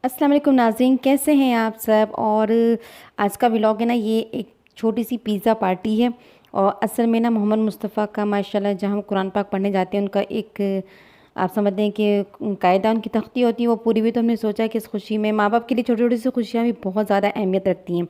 अस्सलाम वालेकुम नाज़रीन, कैसे हैं आप सब। और आज का व्लॉग है ना, ये एक छोटी सी पिज़्ज़ा पार्टी है। और असल में ना मोहम्मद मुस्तफ़ा का माशाल्लाह जहाँ हम कुरान पाक पढ़ने जाते हैं उनका एक आप समझते हैं कि कायदा उनकी तख्ती होती है वो पूरी हुई। तो हमने सोचा कि इस खुशी में माँ बाप के लिए छोटी छोटी सी खुशियाँ भी बहुत ज़्यादा अहमियत रखती हैं।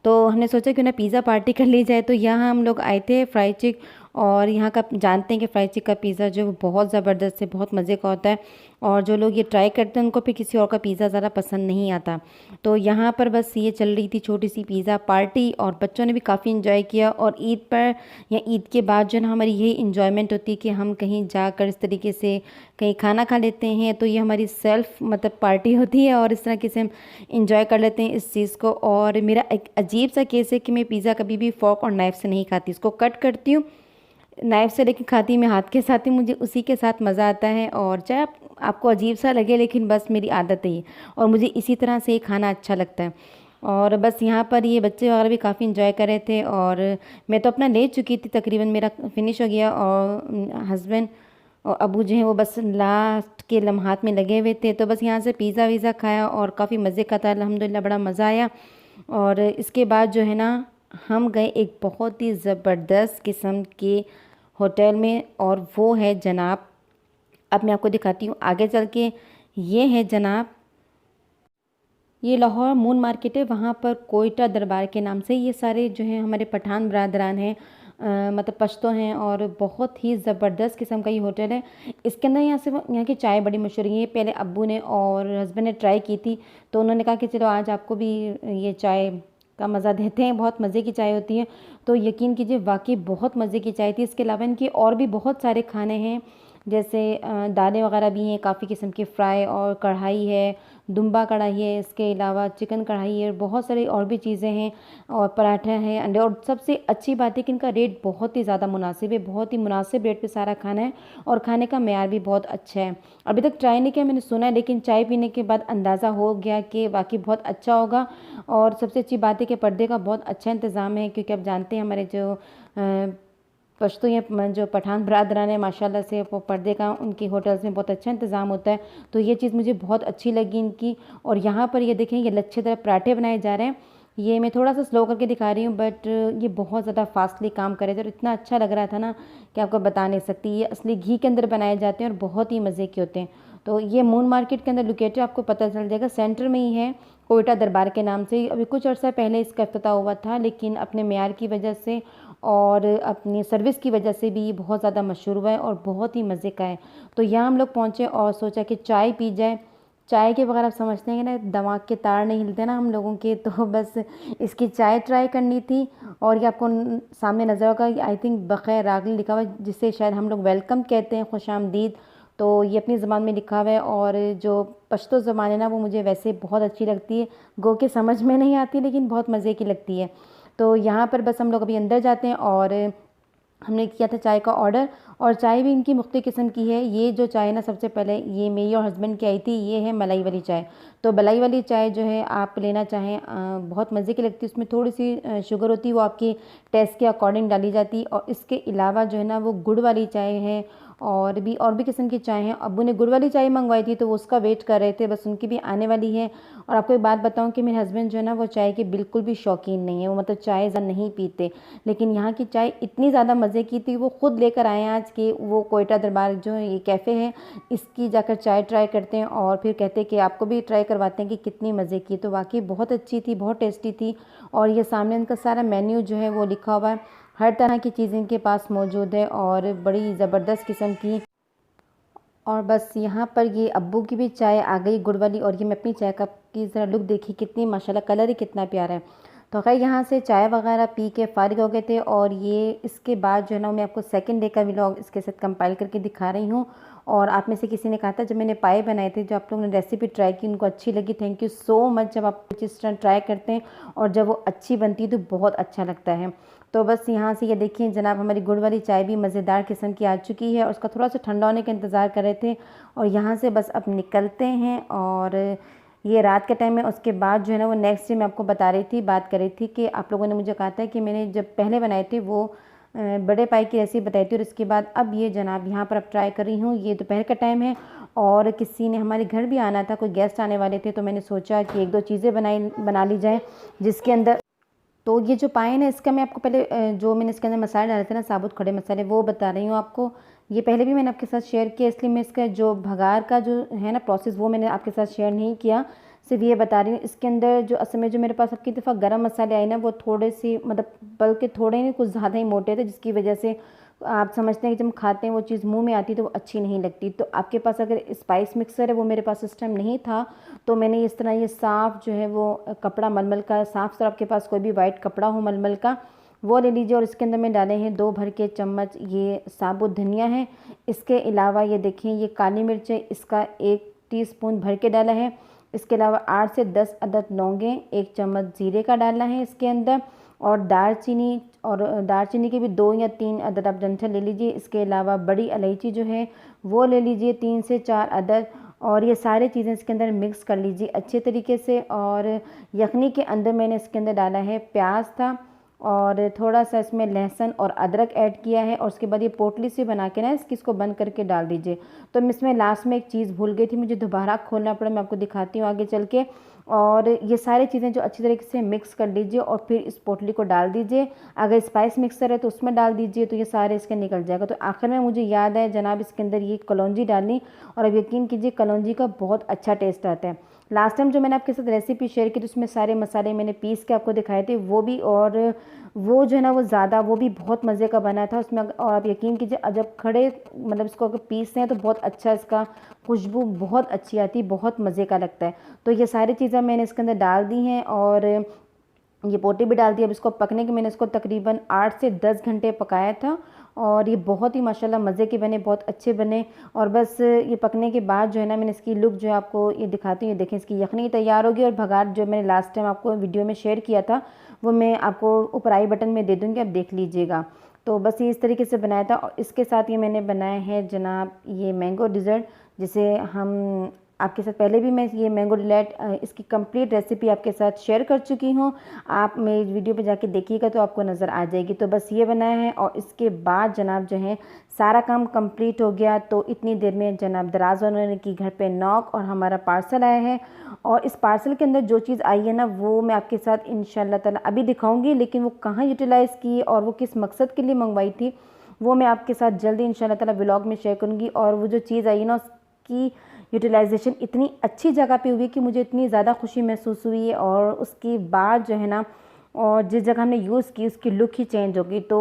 तो हमने सोचा क्यों ना पिज़्ज़ा पार्टी कर ली जाए। तो यहाँ हम लोग आए थे फ्राई चिक। और यहाँ का जानते हैं कि फ्राई चिक का पिज़्ज़ा जो है वो बहुत ज़बरदस्त है, बहुत मज़े का होता है। और जो लोग ये ट्राई करते हैं उनको फिर किसी और का पिज़्ज़ा ज़्यादा पसंद नहीं आता। तो यहाँ पर बस ये चल रही थी छोटी सी पिज़्ज़ा पार्टी और बच्चों ने भी काफ़ी इन्जॉय किया। और ईद पर या ईद के बाद जो है ना हमारी यही इन्जॉयमेंट होती है कि हम कहीं जाकर इस तरीके से कहीं खाना खा लेते हैं। तो ये हमारी सेल्फ मतलब पार्टी होती है और इस तरह से हम इंजॉय कर लेते हैं इस चीज़ को। और मेरा एक अजीब सा केस है कि मैं पिज़्ज़ा कभी भी फ़ोर्क और नाइफ़ से नहीं खाती, इसको कट करती हूँ नाइफ़ से, लेकिन खाती मैं हाथ के साथ ही, मुझे उसी के साथ मज़ा आता है। और चाहे आपको अजीब सा लगे लेकिन बस मेरी आदत है ये। और मुझे इसी तरह से ही खाना अच्छा लगता है। और बस यहाँ पर ये बच्चे वगैरह भी काफ़ी इंजॉय कर रहे थे। और मैं तो अपना ले चुकी थी, तकरीबन मेरा फिनिश हो गया। और हस्बैंड और अबू जो हैं वो बस लास्ट के लम्हात में लगे हुए थे। तो बस यहाँ से पिज़्ज़ा वीज़ा खाया और काफ़ी मज़े का था, अल्हम्दुलिल्लाह बड़ा मज़ा आया। और इसके बाद जो है ना हम गए एक बहुत ही ज़बरदस्त किस्म के होटल में, और वो है जनाब, अब मैं आपको दिखाती हूँ आगे चल के। ये है जनाब, ये लाहौर मून मार्केट है, वहाँ पर कोयटा दरबार के नाम से ये सारे जो हैं हमारे पठान बरादरान हैं, मतलब पश्तो हैं। और बहुत ही ज़बरदस्त किस्म का ये होटल है। इसके अंदर यहाँ की चाय बड़ी मशहूर है। ये पहले अब्बू ने और हस्बैंड ने ट्राई की थी, तो उन्होंने कहा कि चलो आज आपको भी ये चाय का मज़ा देते हैं, बहुत मज़े की चाय होती है। तो यकीन कीजिए वाकई बहुत मज़े की चाय थी। इसके अलावा इनके और भी बहुत सारे खाने हैं, जैसे दालें वगैरह भी हैं, काफ़ी किस्म की फ्राई, और कढ़ाई है, दुम्बा कढ़ाई है, इसके अलावा चिकन कढ़ाई है, बहुत सारी और भी चीज़ें हैं। और पराठा है, अंडे। और सबसे अच्छी बात है कि इनका रेट बहुत ही ज़्यादा मुनासिब है, बहुत ही मुनासिब रेट पे सारा खाना है। और खाने का मेयार भी बहुत अच्छा है। अभी तक ट्राई नहीं किया, मैंने सुना है, लेकिन चाय पीने के बाद अंदाज़ा हो गया कि वाकई बहुत अच्छा होगा। और सबसे अच्छी बात है कि पर्दे का बहुत अच्छा इंतज़ाम है, क्योंकि आप जानते हैं हमारे जो पश्तो या जो पठान बरादरान है माशाल्लाह से, वो पर्दे का उनकी होटल्स में बहुत अच्छा इंतज़ाम होता है। तो ये चीज़ मुझे बहुत अच्छी लगी इनकी। और यहाँ पर ये देखें, ये लच्छे तरह पराठे बनाए जा रहे हैं। ये मैं थोड़ा सा स्लो करके दिखा रही हूँ, बट ये बहुत ज़्यादा फास्टली काम कर रहे थे और इतना अच्छा लग रहा था ना कि आपको बता नहीं सकती। ये असली घी के अंदर बनाए जाते हैं और बहुत ही मज़े के होते हैं। तो ये मून मार्केट के अंदर लोकेटेड, आपको पता चल जाएगा, सेंटर में ही है, कोयटा दरबार के नाम से। अभी कुछ अर्सा पहले इसका इफ्तिताह हुआ था, लेकिन अपने मेयार की वजह से और अपनी सर्विस की वजह से भी ये बहुत ज़्यादा मशहूर हुआ है और बहुत ही मज़े का है। तो यहाँ हम लोग पहुँचे और सोचा कि चाय पी जाए। चाय के बगैर आप समझते हैं कि ना दिमाग के तार नहीं हिलते ना हम लोगों के, तो बस इसकी चाय ट्राई करनी थी। और ये आपको सामने नज़र होगा, आई थिंक बग़ैर रागली लिखा हुआ है, जिसे शायद हम लोग वेलकम कहते हैं, खुश आमदीद। तो ये अपनी ज़बान में लिखा हुआ है। और जो पश्तो ज़बान है ना वो मुझे वैसे बहुत अच्छी लगती है, गो के समझ में नहीं आती लेकिन बहुत मज़े की लगती है। तो यहाँ पर बस हम लोग अभी अंदर जाते हैं। और हमने किया था चाय का ऑर्डर, और चाय भी इनकी मुख्तलिफ किस्म की है। ये जो चाय ना, सबसे पहले ये मेरी और हस्बैंड की आई थी, ये है मलाई वाली चाय। तो मलाई वाली चाय जो है आप लेना चाहें, बहुत मज़े की लगती है। उसमें थोड़ी सी शुगर होती है, वो आपकी टेस्ट के अकॉर्डिंग डाली जाती है। और इसके अलावा जो है ना वो गुड़ वाली चाय है, और भी किस्म की चाय हैं। अब्बू ने गुड़ वाली चाय मंगवाई थी तो वो उसका वेट कर रहे थे, बस उनकी भी आने वाली है। और आपको एक बात बताऊं कि मेरे हस्बैंड जो है ना वो चाय के बिल्कुल भी शौकीन नहीं है, वो मतलब चाय ज़्यादा नहीं पीते। लेकिन यहाँ की चाय इतनी ज़्यादा मज़े की थी, वो खुद लेकर आए हैं आज कि वो कोयटा दरबार जो ये कैफ़े है, इसकी जाकर चाय ट्राई करते हैं और फिर कहते हैं कि आपको भी ट्राई करवाते हैं कि कितनी मज़े की। तो वाकई बहुत अच्छी थी, बहुत टेस्टी थी। और ये सामने उनका सारा मेन्यू जो है वो लिखा हुआ है, हर तरह की चीज़ इनके पास मौजूद है और बड़ी ज़बरदस्त किस्म की। और बस यहाँ पर ये अब्बू की भी चाय आ गई गुड़ वाली, और ये मैं अपनी चाय कप की ज़रा लुक देखी, कितनी माशाल्लाह, कलर ही कितना प्यारा है। तो खैर यहाँ से चाय वगैरह पी के फ़ारिग हो गए थे। और ये इसके बाद जो है ना मैं आपको सेकंड डे का व्लॉग इसके साथ कंपाइल करके दिखा रही हूँ। और आप में से किसी ने कहा था, जब मैंने पाए बनाए थे, जो आप लोगों ने रेसिपी ट्राई की उनको अच्छी लगी, थैंक यू सो मच। जब आप कुछ इस तरह ट्राई करते हैं और जब वो अच्छी बनती है तो बहुत अच्छा लगता है। तो बस यहाँ से ये देखिए जनाब, हमारी गुड़ वाली चाय भी मज़ेदार किस्म की आ चुकी है और उसका थोड़ा सा ठंडा होने का इंतज़ार कर रहे थे। और यहाँ से बस अब निकलते हैं। और ये रात के टाइम में, उसके बाद जो है ना वो नेक्स्ट डे मैं आपको बता रही थी, बात कर रही थी कि आप लोगों ने मुझे कहा था कि मैंने जब पहले बनाए थे वो बड़े पाई की रेसिपी बताई थी। और इसके बाद अब ये जनाब यहाँ पर अब ट्राई कर रही हूँ। ये दोपहर का टाइम है और किसी ने हमारे घर भी आना था, कोई गेस्ट आने वाले थे, तो मैंने सोचा कि एक दो चीज़ें बना ली जाए जिसके अंदर। तो ये जो पाए ना, इसका मैं आपको पहले जो मैंने इसके अंदर मसाले डाले थे ना, साबुत खड़े मसाले, वो बता रही हूँ आपको। ये पहले भी मैंने आपके साथ शेयर किया, इसलिए मैं इसका जो भगार का जो है ना प्रोसेस, वो मैंने आपके साथ शेयर नहीं किया। सिर्फ ये बता रही हूँ इसके अंदर जो असल में जो मेरे पास अब की दफ़ा गरम मसाले आए ना, वो थोड़े से मतलब बल्कि थोड़े नहीं कुछ ज़्यादा ही मोटे थे, जिसकी वजह से आप समझते हैं कि जब हम खाते हैं वो चीज़ मुंह में आती तो वो अच्छी नहीं लगती। तो आपके पास अगर स्पाइस मिक्सर है, वो मेरे पास इस टाइम नहीं था, तो मैंने इस तरह ये साफ़ जो है वो कपड़ा मलमल का, साफ़ सुथरा आपके पास कोई भी वाइट कपड़ा हो मलमल का, वो ले लीजिए। और इसके अंदर मैं डाले हैं 2 भर के चम्मच ये साबुत धनिया है। इसके अलावा ये देखें ये काली मिर्च है, इसका 1 टीस्पून भर के डाला है। इसके अलावा 8 से 10 अदद लौंगें, 1 चम्मच जीरे का डालना है इसके अंदर। और दालचीनी के भी 2 या 3 अदद आप डंठल ले लीजिए। इसके अलावा बड़ी इलायची जो है वो ले लीजिए 3 से 4 अदद। और ये सारी चीज़ें इसके अंदर मिक्स कर लीजिए अच्छे तरीके से। और यखनी के अंदर मैंने इसके अंदर डाला है प्याज था और थोड़ा सा इसमें लहसुन और अदरक ऐड किया है। और उसके बाद ये पोटली से बना के ना इसको बंद करके डाल दीजिए। तो मैं इसमें लास्ट में एक चीज़ भूल गई थी, मुझे दोबारा खोलना पड़ा, मैं आपको दिखाती हूँ आगे चल के। और ये सारी चीज़ें जो अच्छी तरीके से मिक्स कर लीजिए और फिर इस पोटली को डाल दीजिए। अगर स्पाइस मिक्सर है तो उसमें डाल दीजिए, तो ये सारे इसके निकल जाएगा। तो आखिर में मुझे याद है जनाब इसके अंदर ये कलौंजी डालनी, और अब यकीन कीजिए कलौंजी का बहुत अच्छा टेस्ट आता है। लास्ट टाइम जो मैंने आपके साथ रेसिपी शेयर की थी उसमें सारे मसाले मैंने पीस के आपको दिखाए थे, वो भी, और वो जो है ना वो भी बहुत मज़े का बना था उसमें। और आप यकीन कीजिए जब खड़े मतलब इसको अगर पीसते हैं तो बहुत अच्छा इसका खुशबू बहुत अच्छी आती है, बहुत मज़े का लगता है। तो ये सारी चीज़ें मैंने इसके अंदर डाल दी हैं और ये पोटी भी डाल दी। अब इसको पकने के मैंने इसको तकरीबन 8 से 10 घंटे पकाया था और ये बहुत ही माशाल्लाह मज़े के बने, बहुत अच्छे बने। और बस ये पकने के बाद जो है ना मैंने इसकी लुक जो है आपको ये दिखाती हूँ। ये देखें इसकी यखनी तैयार होगी। और भगार जो मैंने लास्ट टाइम आपको वीडियो में शेयर किया था वो मैं आपको ऊपर आई बटन में दे दूँगी, आप देख लीजिएगा। तो बस ये इस तरीके से बनाया था। और इसके साथ ये मैंने बनाया है जनाब ये मैंगो डिज़र्ट, जिसे हम आपके साथ पहले भी मैं ये मैंगो डिलाइट इसकी कंप्लीट रेसिपी आपके साथ शेयर कर चुकी हूँ। आप मेरी वीडियो पे जाके देखिएगा तो आपको नज़र आ जाएगी। तो बस ये बनाया है और इसके बाद जनाब जो है सारा काम कंप्लीट हो गया। तो इतनी देर में जनाब दराज उन्होंने की घर पे नॉक और हमारा पार्सल आया है। और इस पार्सल के अंदर जो चीज़ आई है ना वो मैं आपके साथ इंशाल्लाह ताला अभी दिखाऊँगी, लेकिन वो कहाँ यूटिलाइज़ की और वो किस मकसद के लिए मंगवाई थी वो मैं आपके साथ जल्दी इंशाल्लाह ताला व्लॉग में शेयर करूँगी। और वो जो चीज़ आई है ना उसकी यूटिलाइजेशन इतनी अच्छी जगह पे हुई कि मुझे इतनी ज़्यादा खुशी महसूस हुई है। और उसके बाद जो है ना और जिस जगह हमने यूज़ की उसकी लुक ही चेंज होगी। तो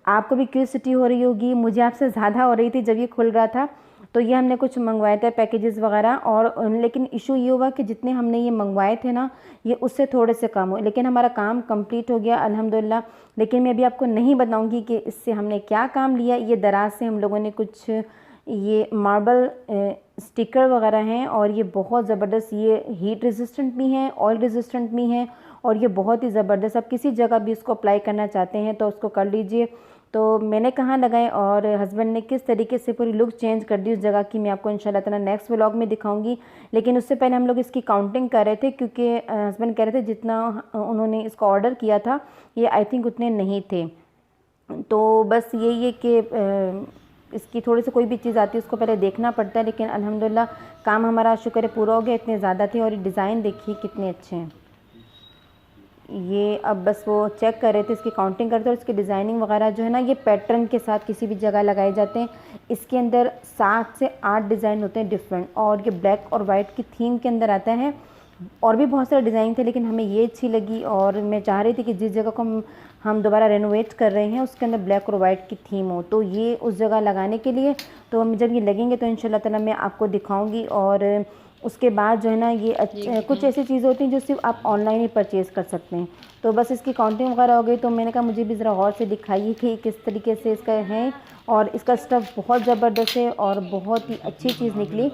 आपको भी क्यूरियोसिटी हो रही होगी, मुझे आपसे ज़्यादा हो रही थी जब ये खुल रहा था। तो ये हमने कुछ मंगवाए थे पैकेजेस वगैरह, और लेकिन इशू ये हुआ कि जितने हमने ये मंगवाए थे ना ये उससे थोड़े से कम हुए, लेकिन हमारा काम कंप्लीट हो गया अल्हम्दुलिल्लाह। लेकिन मैं अभी आपको नहीं बताऊंगी कि इससे हमने क्या काम लिया। ये दराज से हम लोगों ने कुछ ये मार्बल स्टिकर वगैरह हैं और ये बहुत ज़बरदस्त, ये हीट रेजिस्टेंट भी हैं, ऑयल रेजिस्टेंट भी हैं और ये बहुत ही ज़बरदस्त। आप किसी जगह भी इसको अप्लाई करना चाहते हैं तो उसको कर लीजिए। तो मैंने कहाँ लगाए और हस्बैंड ने किस तरीके से पूरी लुक चेंज कर दी उस जगह की, मैं आपको इंशाल्लाह ताला नेक्स्ट व्लॉग में दिखाऊंगी। लेकिन उससे पहले हम लोग इसकी काउंटिंग कर रहे थे क्योंकि हस्बैंड कह रहे थे जितना उन्होंने इसको ऑर्डर किया था ये आई थिंक उतने नहीं थे। तो बस यही है कि इसकी थोड़ी सी कोई भी चीज़ आती है उसको पहले देखना पड़ता है। लेकिन अल्हम्दुलिल्लाह काम हमारा शुक्र है पूरा हो गया, इतने ज़्यादा थे। और ये डिज़ाइन देखिए कितने अच्छे हैं। ये अब बस वो चेक कर रहे थे, इसकी काउंटिंग करते और इसकी डिज़ाइनिंग वगैरह जो है ना ये पैटर्न के साथ किसी भी जगह लगाए जाते हैं। इसके अंदर 7 से 8 डिज़ाइन होते हैं डिफरेंट, और ये ब्लैक और वाइट की थीम के अंदर आता है। और भी बहुत सारे डिज़ाइन थे लेकिन हमें ये अच्छी लगी और मैं चाह रही थी कि जिस जगह को हम दोबारा रेनोवेट कर रहे हैं उसके अंदर ब्लैक और वाइट की थीम हो, तो ये उस जगह लगाने के लिए। तो हम जब ये लगेंगे तो इंशाल्लाह ताला मैं आपको दिखाऊंगी। और उसके बाद जो है ना ये कुछ ऐसी चीज़ें होती हैं जो सिर्फ आप ऑनलाइन ही परचेज़ कर सकते हैं। तो बस इसकी काउंटिंग वगैरह हो गई तो मैंने कहा मुझे भी ज़रा गौर से दिखाइए कि किस तरीके से इसका है। और इसका स्टफ़ बहुत ज़बरदस्त है और बहुत ही अच्छी चीज़ निकली,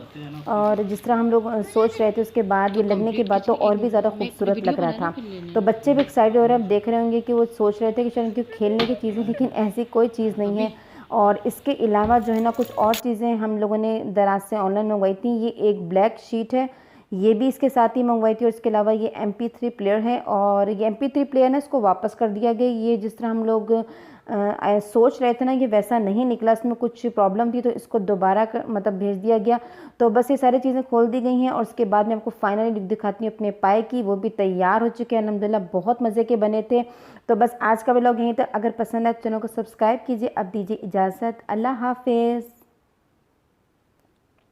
और जिस तरह हम लोग सोच रहे थे उसके बाद ये लगने के बाद तो और भी ज़्यादा खूबसूरत लग रहा था। तो बच्चे भी एक्साइटेड हो रहे हैं, अब देख रहे होंगे कि वो सोच रहे थे कि चलो क्यों खेलने की चीज़ें, लेकिन ऐसी कोई चीज़ नहीं है। और इसके अलावा जो है ना कुछ और चीज़ें हम लोगों ने दराज से ऑनलाइन मंगवाई थी। ये एक ब्लैक शीट है, ये भी इसके साथ ही मंगवाई थी। और इसके अलावा ये MP3 प्लेयर है, और ये MP3 प्लेयर है इसको वापस कर दिया गया। ये जिस तरह हम लोग सोच रहे थे ना, ये वैसा नहीं निकला, इसमें कुछ प्रॉब्लम थी तो इसको दोबारा मतलब भेज दिया गया। तो बस ये सारी चीज़ें खोल दी गई हैं और उसके बाद मैं आपको फाइनली लुक दिखाती हूँ अपने पाए की। वो भी तैयार हो चुके हैं अल्हम्दुलिल्लाह, बहुत मज़े के बने थे। तो बस आज का व्लॉग यहीं तक। अगर पसंद आए तो चैनल को सब्सक्राइब कीजिए। अब दीजिए इजाज़त, अल्लाह हाफिज़।